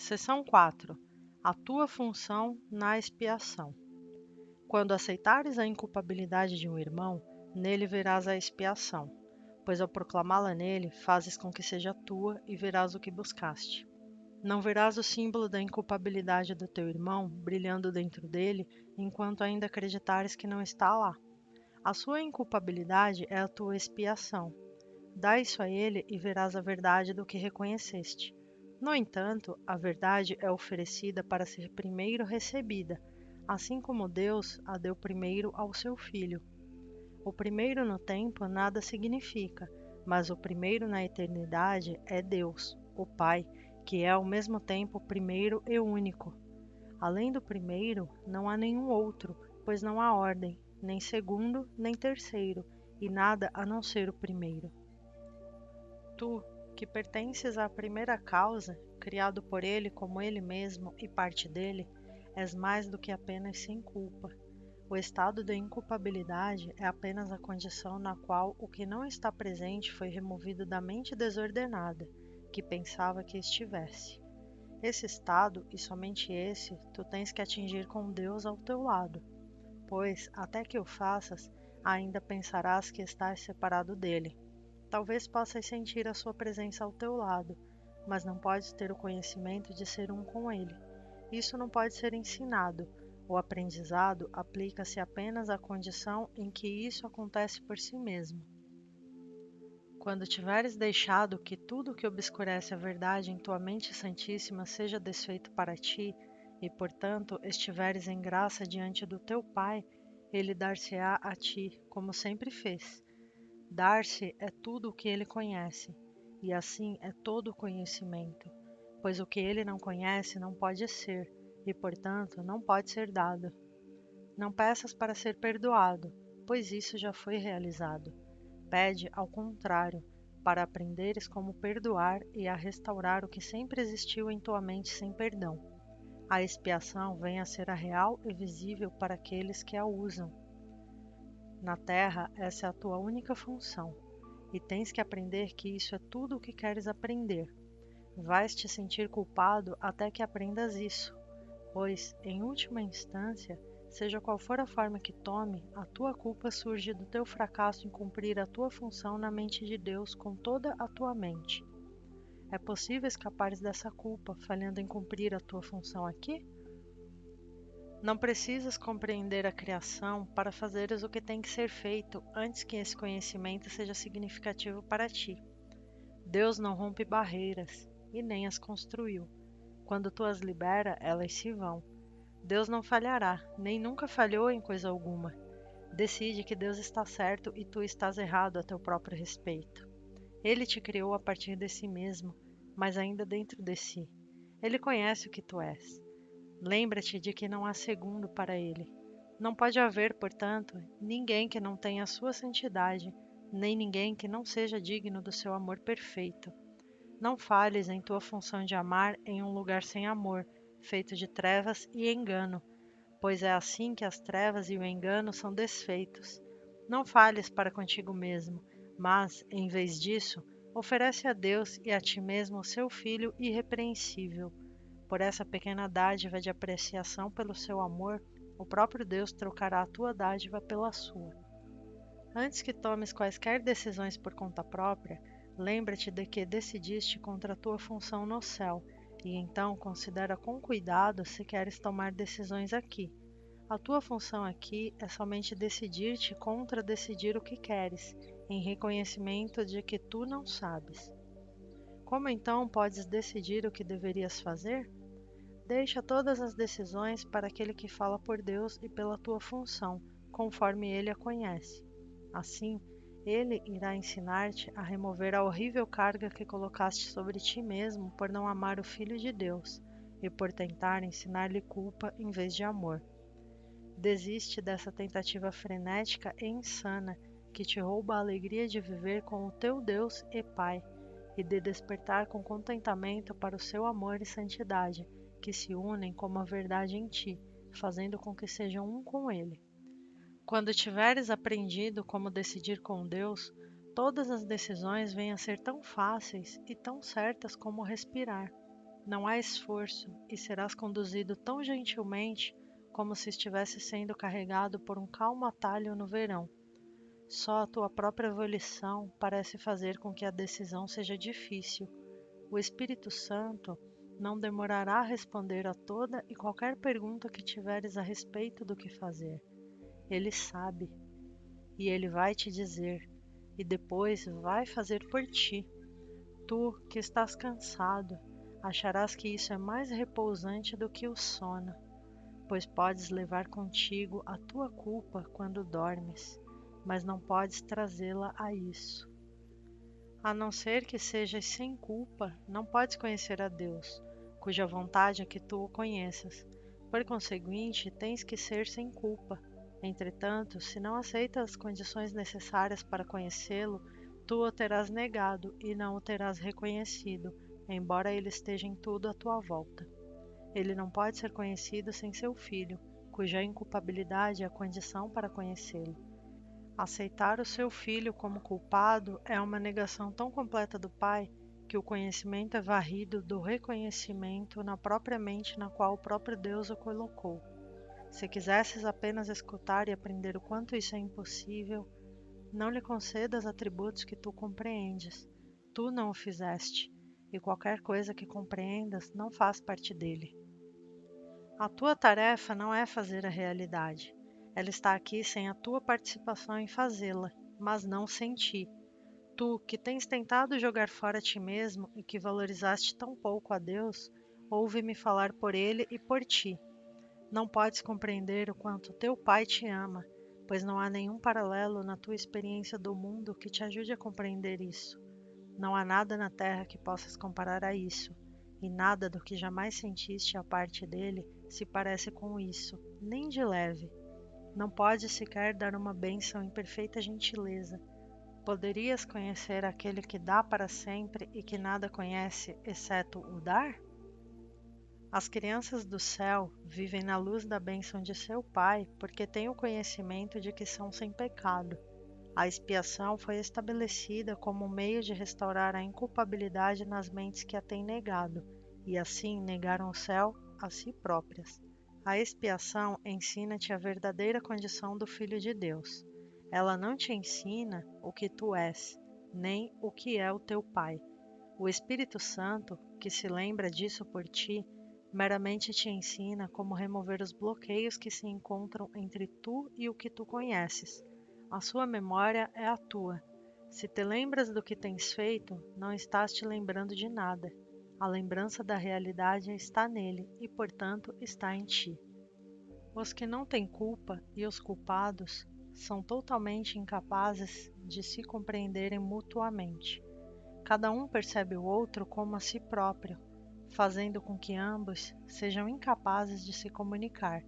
Seção 4. A tua função na expiação. Quando aceitares a inculpabilidade de um irmão, nele verás a expiação, pois ao proclamá-la nele, fazes com que seja tua e verás o que buscaste. Não verás o símbolo da inculpabilidade do teu irmão brilhando dentro dele, enquanto ainda acreditares que não está lá. A sua inculpabilidade é a tua expiação. Dá isso a ele e verás a verdade do que reconheceste. No entanto, a verdade é oferecida para ser primeiro recebida, assim como Deus a deu primeiro ao seu Filho. O primeiro no tempo nada significa, mas o primeiro na eternidade é Deus, o Pai, que é ao mesmo tempo primeiro e único. Além do primeiro, não há nenhum outro, pois não há ordem, nem segundo, nem terceiro, e nada a não ser o primeiro. Tu, que pertences à primeira causa, criado por ele como ele mesmo e parte dele, és mais do que apenas sem culpa. O estado de inculpabilidade é apenas a condição na qual o que não está presente foi removido da mente desordenada, que pensava que estivesse. Esse estado, e somente esse, tu tens que atingir com Deus ao teu lado, pois, até que o faças, ainda pensarás que estás separado dele. Talvez possas sentir a sua presença ao teu lado, mas não podes ter o conhecimento de ser um com ele. Isso não pode ser ensinado. O aprendizado aplica-se apenas à condição em que isso acontece por si mesmo. Quando tiveres deixado que tudo que obscurece a verdade em tua mente santíssima seja desfeito para ti, e, portanto, estiveres em graça diante do teu Pai, ele dar-se-á a ti, como sempre fez. Dar-se é tudo o que ele conhece, e assim é todo o conhecimento, pois o que ele não conhece não pode ser, e portanto não pode ser dado. Não peças para ser perdoado, pois isso já foi realizado. Pede, ao contrário, para aprenderes como perdoar e a restaurar o que sempre existiu em tua mente sem perdão. A expiação vem a ser a real e visível para aqueles que a usam. Na Terra, essa é a tua única função, e tens que aprender que isso é tudo o que queres aprender. Vais te sentir culpado até que aprendas isso, pois, em última instância, seja qual for a forma que tome, a tua culpa surge do teu fracasso em cumprir a tua função na mente de Deus com toda a tua mente. É possível escapares dessa culpa falhando em cumprir a tua função aqui? Não precisas compreender a criação para fazeres o que tem que ser feito antes que esse conhecimento seja significativo para ti. Deus não rompe barreiras e nem as construiu. Quando tu as libera, elas se vão. Deus não falhará, nem nunca falhou em coisa alguma. Decide que Deus está certo e tu estás errado a teu próprio respeito. Ele te criou a partir de si mesmo, mas ainda dentro de si. Ele conhece o que tu és. Lembra-te de que não há segundo para ele. Não pode haver, portanto, ninguém que não tenha a sua santidade, nem ninguém que não seja digno do seu amor perfeito. Não falhes em tua função de amar em um lugar sem amor, feito de trevas e engano, pois é assim que as trevas e o engano são desfeitos. Não falhes para contigo mesmo, mas, em vez disso, oferece a Deus e a ti mesmo o seu Filho irrepreensível. Por essa pequena dádiva de apreciação pelo seu amor, o próprio Deus trocará a tua dádiva pela sua. Antes que tomes quaisquer decisões por conta própria, lembra-te de que decidiste contra a tua função no céu, e então considera com cuidado se queres tomar decisões aqui. A tua função aqui é somente decidir-te contra decidir o que queres, em reconhecimento de que tu não sabes. Como então podes decidir o que deverias fazer? Deixa todas as decisões para aquele que fala por Deus e pela tua função, conforme ele a conhece. Assim, ele irá ensinar-te a remover a horrível carga que colocaste sobre ti mesmo por não amar o Filho de Deus e por tentar ensinar-lhe culpa em vez de amor. Desiste dessa tentativa frenética e insana que te rouba a alegria de viver com o teu Deus e Pai e de despertar com contentamento para o seu amor e santidade, que se unem como a verdade em ti, fazendo com que sejam um com ele. Quando tiveres aprendido como decidir com Deus, todas as decisões vêm a ser tão fáceis e tão certas como respirar. Não há esforço e serás conduzido tão gentilmente como se estivesse sendo carregado por um calmo atalho no verão. Só a tua própria volição parece fazer com que a decisão seja difícil. O Espírito Santo não demorará a responder a toda e qualquer pergunta que tiveres a respeito do que fazer. Ele sabe, e ele vai te dizer, e depois vai fazer por ti. Tu, que estás cansado, acharás que isso é mais repousante do que o sono, pois podes levar contigo a tua culpa quando dormes, mas não podes trazê-la a isso. A não ser que sejas sem culpa, não podes conhecer a Deus, cuja vontade é que tu o conheças. Por conseguinte, tens que ser sem culpa. Entretanto, se não aceitas as condições necessárias para conhecê-lo, tu o terás negado e não o terás reconhecido, embora ele esteja em tudo à tua volta. Ele não pode ser conhecido sem seu filho, cuja inculpabilidade é a condição para conhecê-lo. Aceitar o seu filho como culpado é uma negação tão completa do Pai que o conhecimento é varrido do reconhecimento na própria mente na qual o próprio Deus o colocou. Se quisesses apenas escutar e aprender o quanto isso é impossível, não lhe concedas atributos que tu compreendes. Tu não o fizeste, e qualquer coisa que compreendas não faz parte dele. A tua tarefa não é fazer a realidade. Ela está aqui sem a tua participação em fazê-la, mas não sem ti. Tu, que tens tentado jogar fora ti mesmo e que valorizaste tão pouco a Deus, ouve-me falar por ele e por ti. Não podes compreender o quanto teu Pai te ama, pois não há nenhum paralelo na tua experiência do mundo que te ajude a compreender isso. Não há nada na terra que possas comparar a isso, e nada do que jamais sentiste à parte dele se parece com isso, nem de leve. Não podes sequer dar uma bênção em perfeita gentileza. Poderias conhecer aquele que dá para sempre e que nada conhece, exceto o dar? As crianças do céu vivem na luz da bênção de seu Pai, porque têm o conhecimento de que são sem pecado. A expiação foi estabelecida como um meio de restaurar a inculpabilidade nas mentes que a têm negado, e assim negaram o céu a si próprias. A expiação ensina-te a verdadeira condição do Filho de Deus. Ela não te ensina o que tu és, nem o que é o teu Pai. O Espírito Santo, que se lembra disso por ti, meramente te ensina como remover os bloqueios que se encontram entre tu e o que tu conheces. A sua memória é a tua. Se te lembras do que tens feito, não estás te lembrando de nada. A lembrança da realidade está nele e, portanto, está em ti. Os que não têm culpa e os culpados são totalmente incapazes de se compreenderem mutuamente. Cada um percebe o outro como a si próprio, fazendo com que ambos sejam incapazes de se comunicar,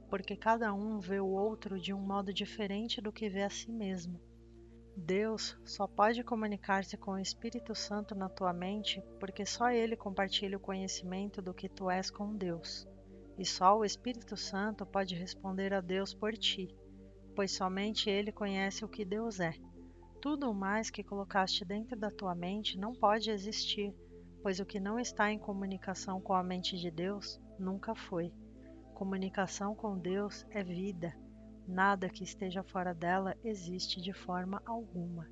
porque cada um vê o outro de um modo diferente do que vê a si mesmo. Deus só pode comunicar-se com o Espírito Santo na tua mente porque só ele compartilha o conhecimento do que tu és com Deus. E só o Espírito Santo pode responder a Deus por ti, pois somente ele conhece o que Deus é. Tudo o mais que colocaste dentro da tua mente não pode existir, pois o que não está em comunicação com a mente de Deus nunca foi. Comunicação com Deus é vida. Nada que esteja fora dela existe de forma alguma.